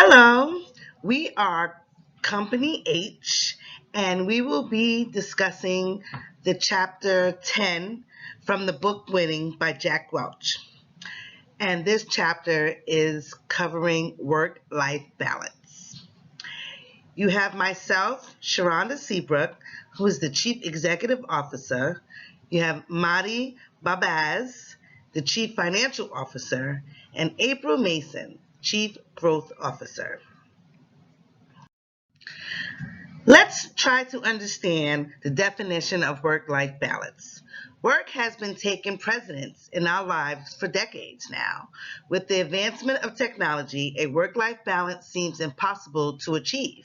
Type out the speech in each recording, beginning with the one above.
Hello, we are Company H, and we will be discussing the chapter 10 from the book Winning by Jack Welch. And this chapter is covering work life balance. You have myself, Sharonda Seabrook, who is the Chief Executive Officer. You have Madi Babaz, the Chief Financial Officer, and April Mason, Chief Growth Officer. Let's try to understand the definition of work-life balance. Work has been taking precedence in our lives for decades now. With the advancement of technology, a work-life balance seems impossible to achieve.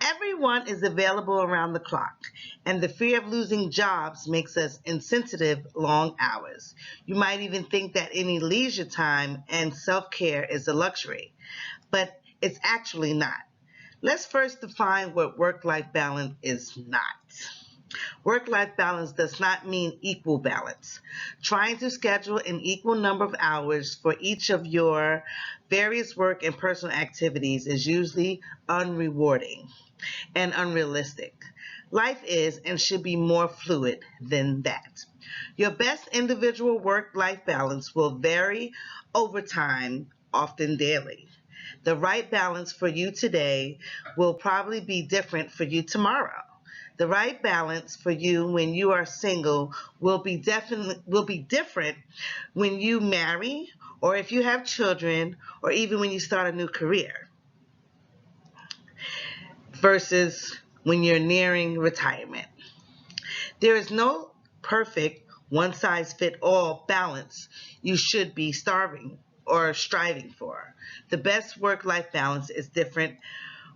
Everyone is available around the clock, and the fear of losing jobs makes us insensitive long hours. You might even think that any leisure time and self-care is a luxury, but it's actually not. Let's first define what work-life balance is not. Work-life balance does not mean equal balance. Trying to schedule an equal number of hours for each of your various work and personal activities is usually unrewarding and unrealistic. Life is and should be more fluid than that. Your best individual work-life balance will vary over time, often daily. The right balance for you today will probably be different for you tomorrow. The right balance for you when you are single will be different when you marry or if you have children or even when you start a new career versus when you're nearing retirement. There is no perfect one size fit all balance you should be starving or striving for. The best work life balance is different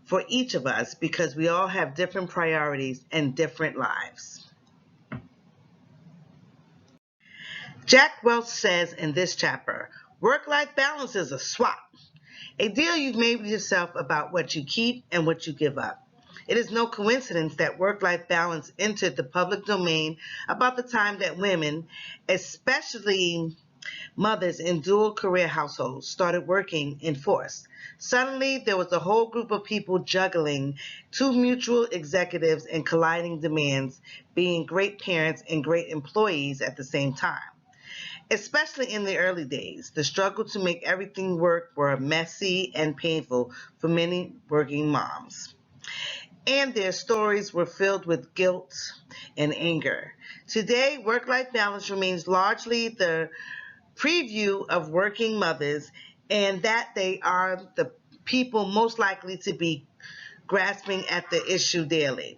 for each of us because we all have different priorities and different lives. Jack Welch says in this chapter, work life balance is a swap, a deal you've made with yourself about what you keep and what you give up. It is no coincidence that work life balance entered the public domain about the time that women, especially mothers in dual career households, started working in force. Suddenly, there was a whole group of people juggling two mutual executives and colliding demands, being great parents and great employees at the same time. Especially in the early days, the struggle to make everything work were messy and painful for many working moms. And their stories were filled with guilt and anger. Today, work life balance remains largely the preview of working mothers, and that they are the people most likely to be grasping at the issue daily.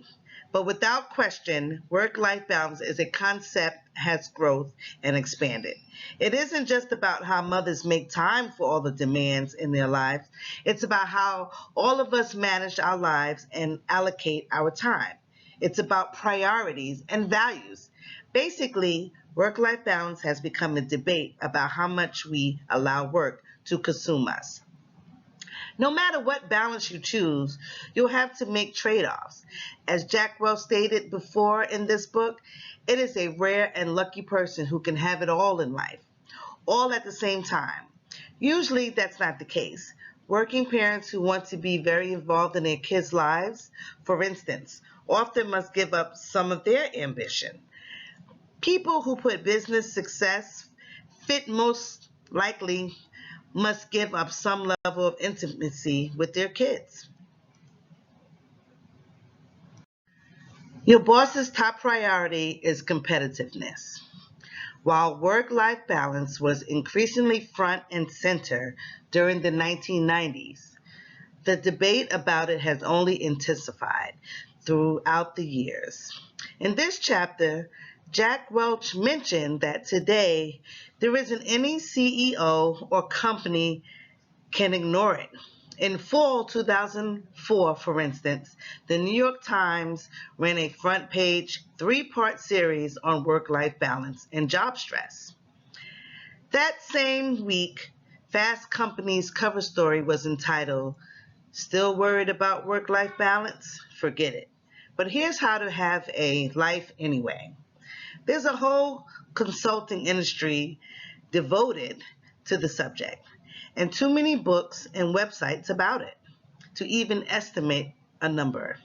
But without question, work-life balance is a concept has growth and expanded. It isn't just about how mothers make time for all the demands in their lives. It's about how all of us manage our lives and allocate our time. It's about priorities and values. Basically, work-life balance has become a debate about how much we allow work to consume us. No matter what balance you choose, you'll have to make trade-offs. As Jack Welch stated before in this book, it is a rare and lucky person who can have it all in life, all at the same time. Usually that's not the case. Working parents who want to be very involved in their kids' lives, for instance, often must give up some of their ambition. People who put business success fit most likely must give up some level of intimacy with their kids. Your boss's top priority is competitiveness. While work-life balance was increasingly front and center during the 1990s, the debate about it has only intensified throughout the years. In this chapter, Jack Welch mentioned that today there isn't any CEO or company can ignore it. In fall 2004, for instance, the New York Times ran a front page three-part series on work-life balance and job stress. That same week, Fast Company's cover story was entitled, Still Worried About Work-Life Balance? Forget it. But here's how to have a life anyway. There's a whole consulting industry devoted to the subject. and too many books and websites about it to even estimate a number.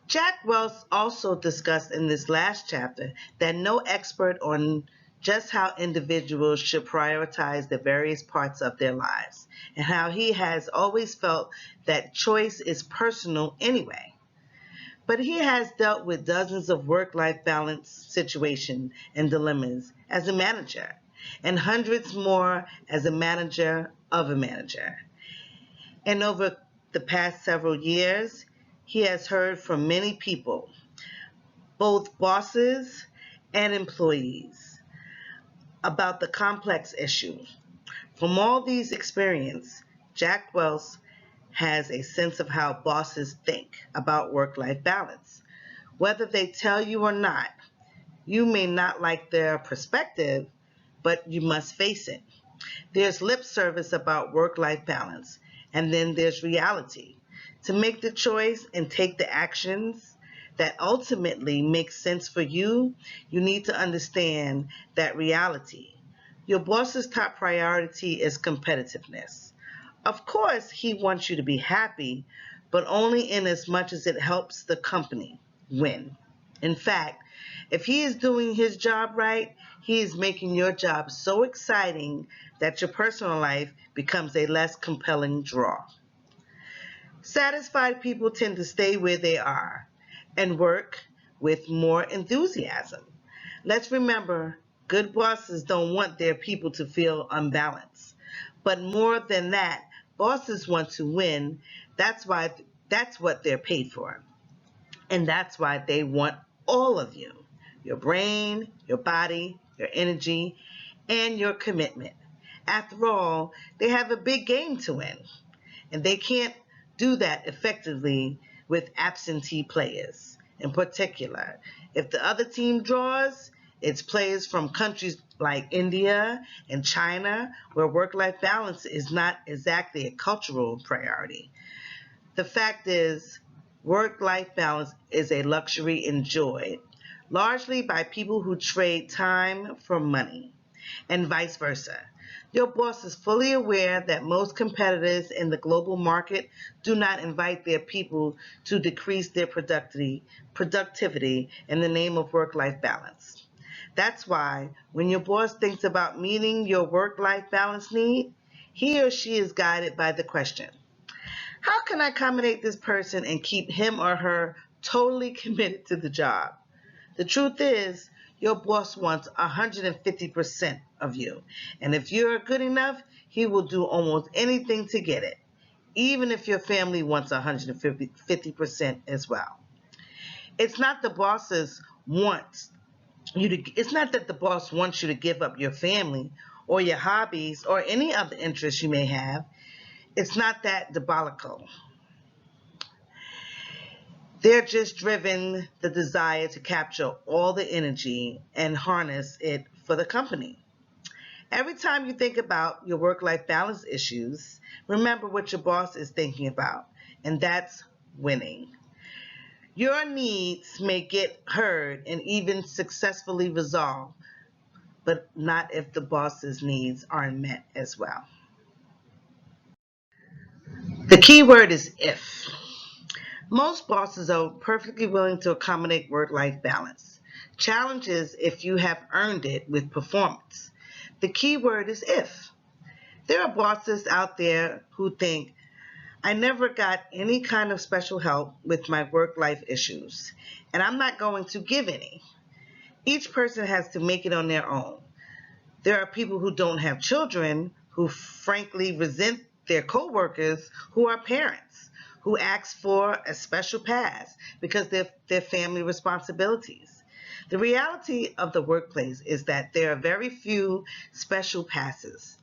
Jack Welch also discussed in this last chapter that no expert on just how individuals should prioritize the various parts of their lives, and how he has always felt that choice is personal anyway. But he has dealt with dozens of work-life balance situations and dilemmas as a manager, and hundreds more as a manager of a manager. And over the past several years, he has heard from many people, both bosses and employees, about the complex issue. From all these experiences, Jack Welch has a sense of how bosses think about work-life balance. Whether they tell you or not, you may not like their perspective, but you must face it. There's lip service about work-life balance, and then there's reality. To make the choice and take the actions that ultimately make sense for you, you need to understand that reality. Your boss's top priority is competitiveness. Of course, he wants you to be happy, but only in as much as it helps the company win. In fact, if he is doing his job right, he is making your job so exciting that your personal life becomes a less compelling draw. Satisfied people tend to stay where they are and work with more enthusiasm. Let's remember, good bosses don't want their people to feel unbalanced. But more than that, bosses want to win. That's what they're paid for. And that's why they want all of you. Your brain, your body, your energy, and your commitment. After all, they have a big game to win, and they can't do that effectively with absentee players. In particular, if the other team draws, it's players from countries like India and China, where work-life balance is not exactly a cultural priority. The fact is, work-life balance is a luxury enjoyed largely by people who trade time for money, and vice versa. Your boss is fully aware that most competitors in the global market do not invite their people to decrease their productivity in the name of work-life balance. That's why when your boss thinks about meeting your work-life balance need, he or she is guided by the question, how can I accommodate this person and keep him or her totally committed to the job? The truth is, your boss wants 150% of you. And if you're good enough, he will do almost anything to get it, even if your family wants 150% as well. It's not the boss's wants it's not that the boss wants you to give up your family or your hobbies or any other interests you may have. It's not that diabolical. They're just driven the desire to capture all the energy and harness it for the company. Every time you think about your work-life balance issues, remember what your boss is thinking about, and that's winning. Your needs may get heard and even successfully resolved, but not if the boss's needs aren't met as well. The key word is if. Most bosses are perfectly willing to accommodate work-life balance. Challenge is if you have earned it with performance. The key word is if. There are bosses out there who think, I never got any kind of special help with my work-life issues, and I'm not going to give any. Each person has to make it on their own. There are people who don't have children who frankly resent their coworkers who are parents, who ask for a special pass because their family responsibilities. The reality of the workplace is that there are very few special passes.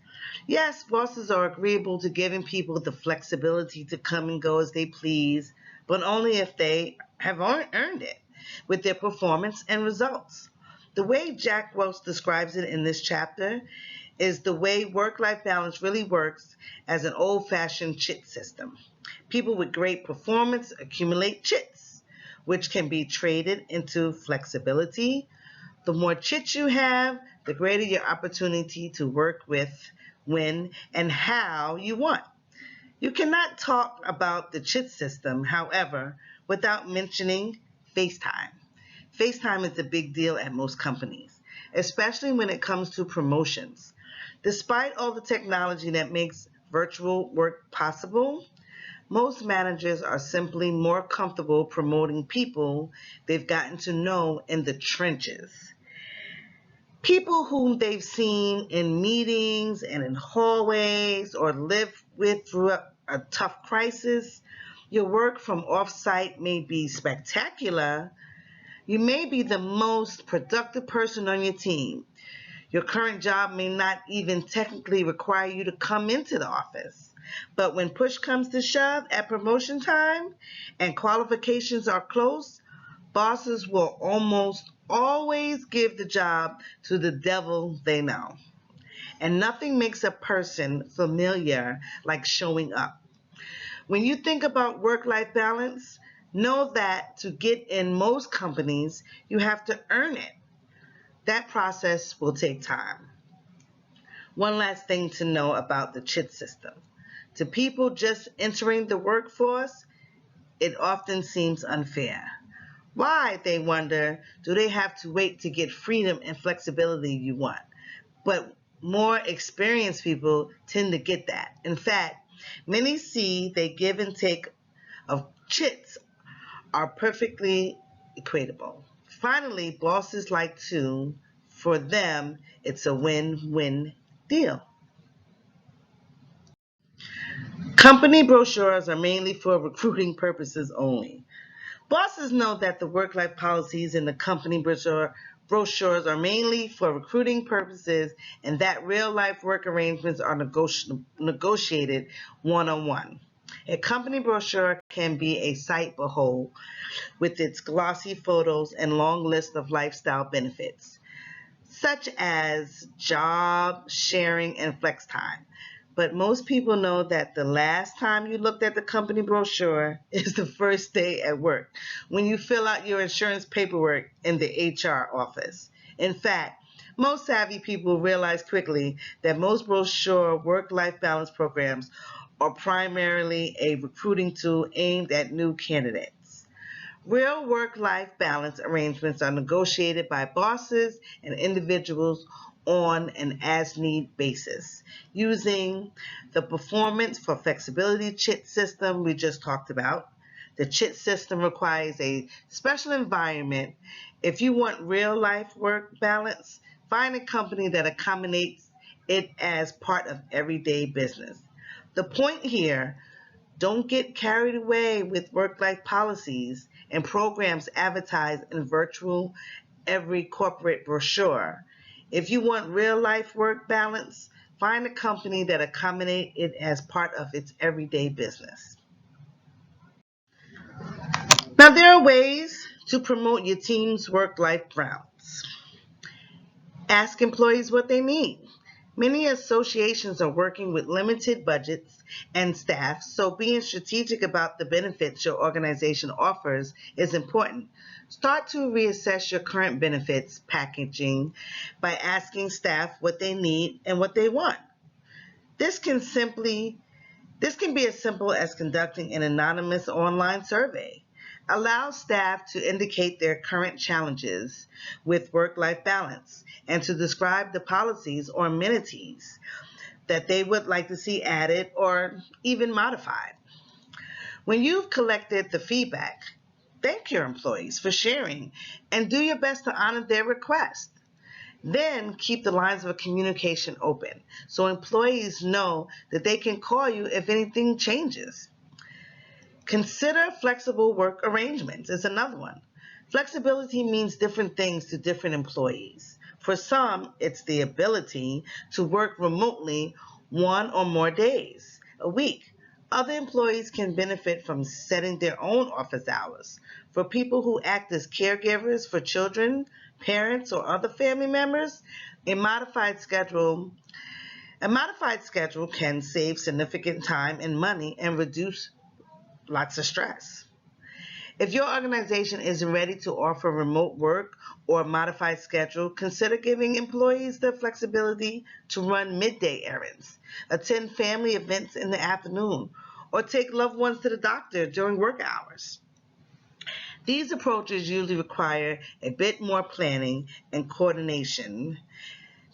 Yes, bosses are agreeable to giving people the flexibility to come and go as they please, but only if they have earned it with their performance and results. The way Jack Welch describes it in this chapter is the way work-life balance really works as an old-fashioned chit system. People with great performance accumulate chits, which can be traded into flexibility. The more chits you have, the greater your opportunity to work with when, and how you want. You cannot talk about the CHIT system, however, without mentioning FaceTime. FaceTime is a big deal at most companies, especially when it comes to promotions. Despite all the technology that makes virtual work possible, most managers are simply more comfortable promoting people they've gotten to know in the trenches. People whom they've seen in meetings and in hallways or lived with through a tough crisis. Your work from offsite may be spectacular. You may be the most productive person on your team. Your current job may not even technically require you to come into the office. But when push comes to shove at promotion time and qualifications are close, bosses will almost always give the job to the devil they know. And nothing makes a person familiar like showing up. When you think about work-life balance, know that to get in most companies, you have to earn it. That process will take time. One last thing to know about the CHIT system. To people just entering the workforce, it often seems unfair. Why, they wonder, do they have to wait to get freedom and flexibility you want? But more experienced people tend to get that. In fact, many see they give and take of chits are perfectly equatable. Finally, bosses like to, for them, it's a win-win deal. Company brochures are mainly for recruiting purposes only. Bosses know that the work-life policies in the company brochures are mainly for recruiting purposes and that real-life work arrangements are negotiated one-on-one. A company brochure can be a sight behold with its glossy photos and long list of lifestyle benefits, such as job sharing and flex time. But most people know that the last time you looked at the company brochure is the first day at work, when you fill out your insurance paperwork in the HR office. In fact, most savvy people realize quickly that most brochure work-life balance programs are primarily a recruiting tool aimed at new candidates. Real work-life balance arrangements are negotiated by bosses and individuals on an as-need basis using the performance for flexibility CHIT system we just talked about. The CHIT system requires a special environment. If you want real-life work balance, find a company that accommodates it as part of everyday business. The point here, don't get carried away with work-life policies and programs advertised in virtual every corporate brochure. If you want real-life work balance, find a company that accommodates it as part of its everyday business. Now, there are ways to promote your team's work-life balance. Ask employees what they need. Many associations are working with limited budgets and staff, so being strategic about the benefits your organization offers is important. Start to reassess your current benefits packaging by asking staff what they need and what they want. This can simply this can be as simple as conducting an anonymous online survey. Allow staff to indicate their current challenges with work-life balance and to describe the policies or amenities that they would like to see added or even modified. When you've collected the feedback, thank your employees for sharing and do your best to honor their request. Then keep the lines of communication open so employees know that they can call you if anything changes. Consider flexible work arrangements is another one. Flexibility means different things to different employees. For some, it's the ability to work remotely one or more days a week. Other employees can benefit from setting their own office hours. For people who act as caregivers for children, parents, or other family members, a modified schedule a modified schedule can save significant time and money and reduce lots of stress. If your organization isn't ready to offer remote work or a modified schedule, consider giving employees the flexibility to run midday errands, attend family events in the afternoon, or take loved ones to the doctor during work hours. These approaches usually require a bit more planning and coordination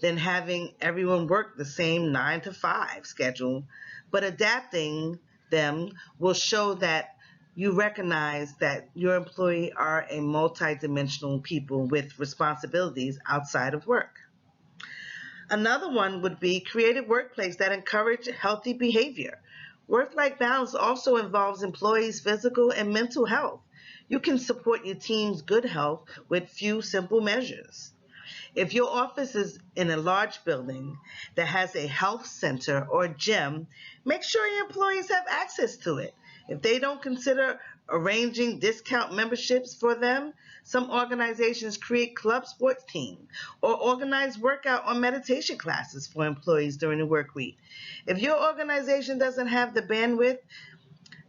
than having everyone work the same 9 to 5 schedule, but adapting them will show that you recognize that your employee are a multidimensional people with responsibilities outside of work. Another one would be create a workplace that encourage healthy behavior. Work-life balance also involves employees' physical and mental health. You can support your team's good health with few simple measures. If your office is in a large building that has a health center or gym, make sure your employees have access to it. If they don't consider arranging discount memberships for them, some organizations create club sports teams or organize workout or meditation classes for employees during the work week. If your organization doesn't have the bandwidth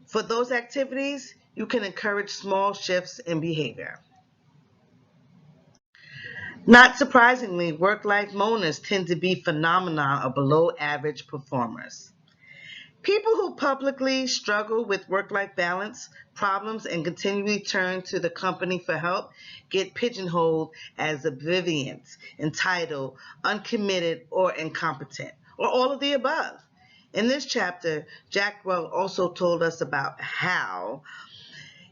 for those activities, you can encourage small shifts in behavior. Not surprisingly, work-life moaners tend to be phenomena of below-average performers. People who publicly struggle with work-life balance problems and continually turn to the company for help get pigeonholed as oblivious, entitled, uncommitted, or incompetent, or all of the above. In this chapter, Jack Welch also told us about how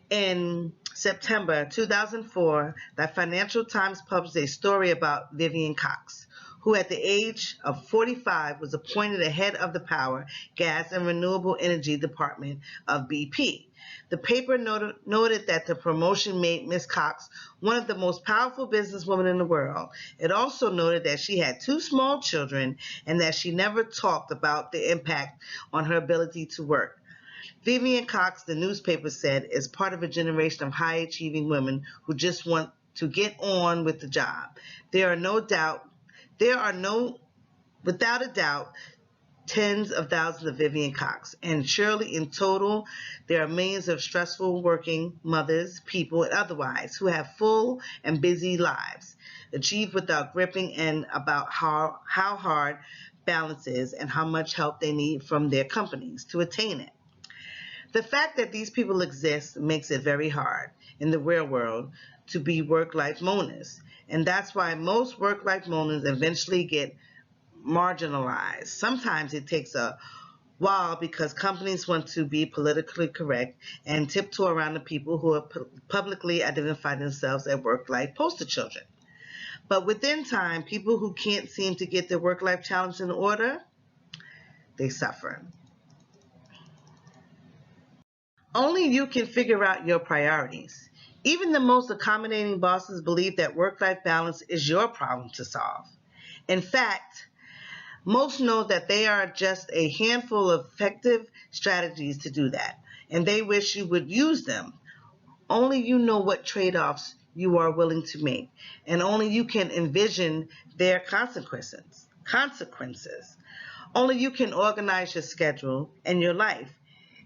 in September 2004, the Financial Times published a story about Vivian Cox, who at the age of 45 was appointed the head of the Power, Gas, and Renewable Energy Department of BP. The paper noted that the promotion made Ms. Cox one of the most powerful businesswomen in the world. It also noted that she had two small children and that she never talked about the impact on her ability to work. Vivian Cox, the newspaper said, is part of a generation of high-achieving women who just want to get on with the job. There are no, without a doubt, tens of thousands of Vivian Cox, and surely in total, there are millions of stressful working mothers, people, and otherwise who have full and busy lives, achieved without gripping and about how hard balance is and how much help they need from their companies to attain it. The fact that these people exist makes it very hard in the real world to be work-life moaners. And that's why most work-life moaners eventually get marginalized. Sometimes it takes a while because companies want to be politically correct and tiptoe around the people who have publicly identified themselves as work-life poster children. But within time, people who can't seem to get their work-life challenge in order, they suffer. Only you can figure out your priorities. Even the most accommodating bosses believe that work-life balance is your problem to solve. In fact, most know that they are just a handful of effective strategies to do that, and they wish you would use them. Only you know what trade-offs you are willing to make, and only you can envision their consequences. Only you can organize your schedule and your life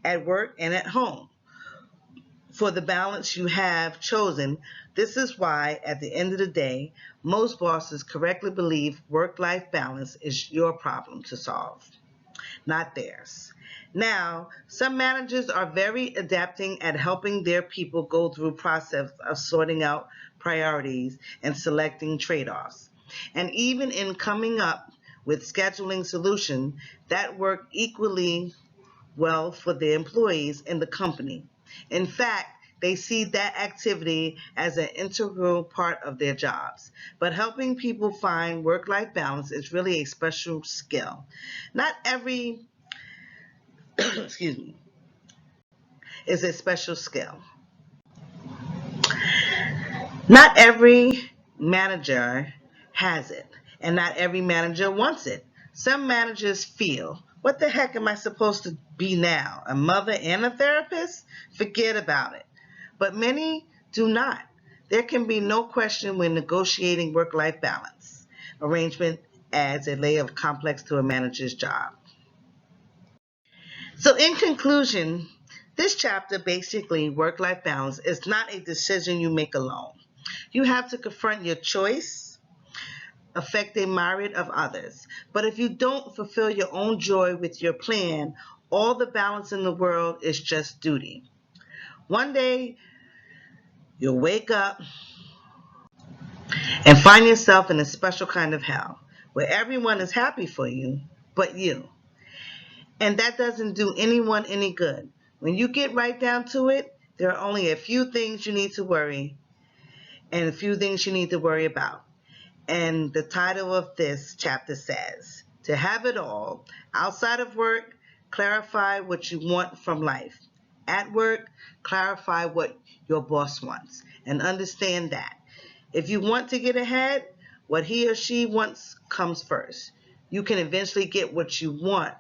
at work and at home for the balance you have chosen. This is why, at the end of the day, most bosses correctly believe work-life balance is your problem to solve, not theirs. Now, some managers are very adapting at helping their people go through process of sorting out priorities and selecting trade-offs. And even in coming up with scheduling solutions that work equally well for the employees in the company. In fact, they see that activity as an integral part of their jobs. But helping people find work-life balance is really a special skill. Not every, excuse me, is a special skill. Not every manager has it, and not every manager wants it. Some managers feel, what the heck am I supposed to be now? A mother and a therapist? Forget about it. But many do not. There can be no question when negotiating work-life balance. Arrangement adds a layer of complex to a manager's job. So in conclusion, This chapter, basically, work-life balance, is not a decision you make alone. You have to confront your choice, affect a myriad of others. But if you don't fulfill your own joy with your plan, all the balance in the world is just duty. One day, you'll wake up and find yourself in a special kind of hell where everyone is happy for you but you. And that doesn't do anyone any good. When you get right down to it, there are only a few things you need to worry and a few things you need to worry about. And the title of this chapter says, to have it all, outside of work, clarify what you want from life. At work, clarify what your boss wants and understand that. If you want to get ahead, what he or she wants comes first. You can eventually get what you want,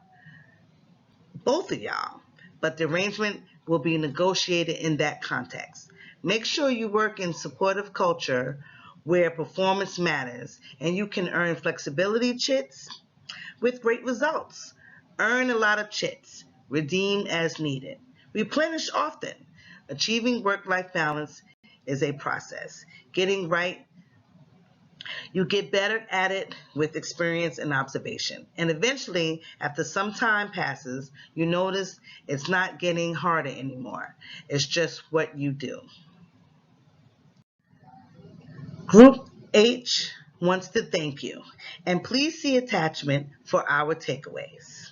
both of y'all, but the arrangement will be negotiated in that context. Make sure you work in supportive culture where performance matters and you can earn flexibility chits with great results. Earn a lot of chits, redeem as needed, replenish often. Achieving work-life balance is a process. Getting right, you get better at it with experience and observation. And eventually, after some time passes, you notice it's not getting harder anymore. It's just what you do. Group H wants to thank you, and please see attachment for our takeaways.